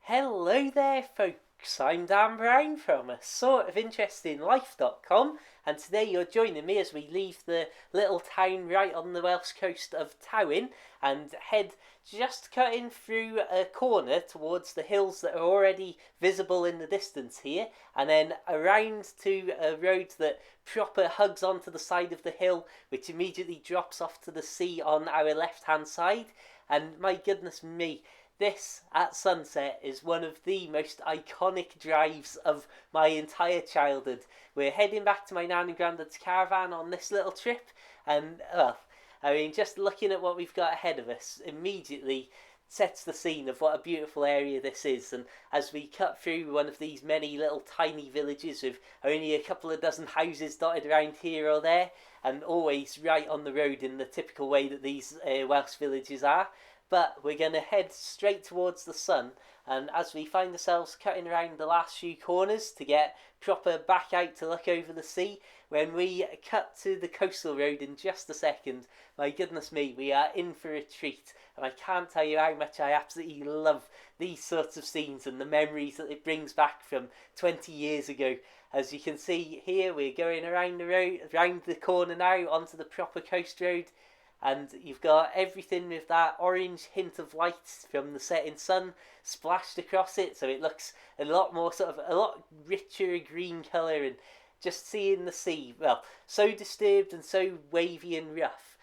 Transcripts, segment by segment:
Hello there, folks. I'm Dan Brown from a sort of interesting life.com, and today you're joining me as we leave the little town right on the Welsh coast of Tywyn and head just cutting through a corner towards the hills that are already visible in the distance here, and then around to a road that proper hugs onto the side of the hill, which immediately drops off to the sea on our left hand side. And my goodness me, this at sunset is one of the most iconic drives of my entire childhood. We're heading back to my nan and granddad's caravan on this little trip, and just looking at what we've got ahead of us immediately sets the scene of what a beautiful area this is. And as we cut through one of these many little tiny villages with only a couple of dozen houses dotted around here or there, and always right on the road in the typical way that these Welsh villages are, but we're going to head straight towards the sun. And as we find ourselves cutting around the last few corners to get proper back out to look over the sea, when we cut to the coastal road in just a second, my goodness me, we are in for a treat. And I can't tell you how much I absolutely love these sorts of scenes and the memories that it brings back from 20 years ago. As you can see here, we're going around the road, around the corner now onto the proper coast road, and you've got everything with that orange hint of light from the setting sun splashed across it, so it looks a lot more a lot richer green colour. And just seeing the sea, well, so disturbed and so wavy and rough,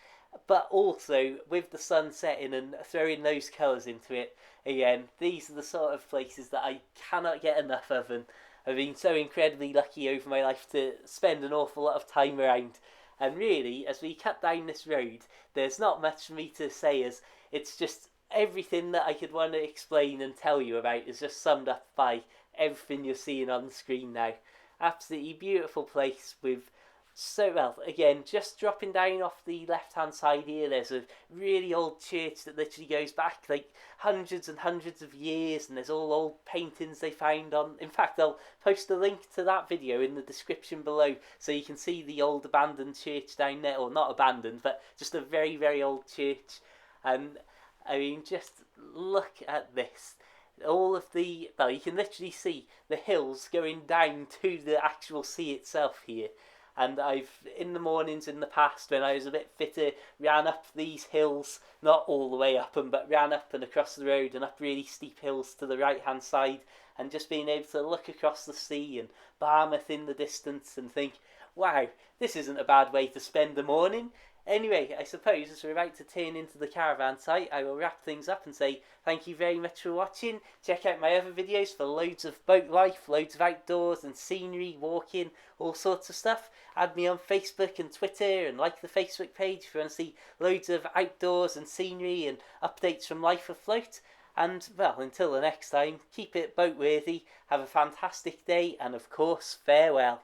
but also with the sun setting and throwing those colours into it again, these are the sort of places that I cannot get enough of, and I've been so incredibly lucky over my life to spend an awful lot of time around. And really, as we cut down this road, there's not much for me to say, as it's just everything that I could want to explain and tell you about is just summed up by everything you're seeing on the screen now. Absolutely beautiful place with again, just dropping down off the left hand side here, there's a really old church that literally goes back like hundreds and hundreds of years, and there's all old paintings they found on. In fact, I'll post a link to that video in the description below so you can see the old abandoned church down there, or not abandoned, but just a very, very old church. And just look at this. All of the, you can literally see the hills going down to the actual sea itself here. And I've, in the mornings in the past, when I was a bit fitter, ran up these hills, not all the way up them, but ran up and across the road and up really steep hills to the right hand side, and just being able to look across the sea and Barmouth in the distance and think, wow, this isn't a bad way to spend the morning. Anyway, I suppose as we're about to turn into the caravan site, I will wrap things up and say thank you very much for watching. Check out my other videos for loads of boat life, loads of outdoors and scenery, walking, all sorts of stuff. Add me on Facebook and Twitter, and like the Facebook page if you want to see loads of outdoors and scenery and updates from life afloat. And, well, until the next time, keep it boat worthy, have a fantastic day, and of course, farewell.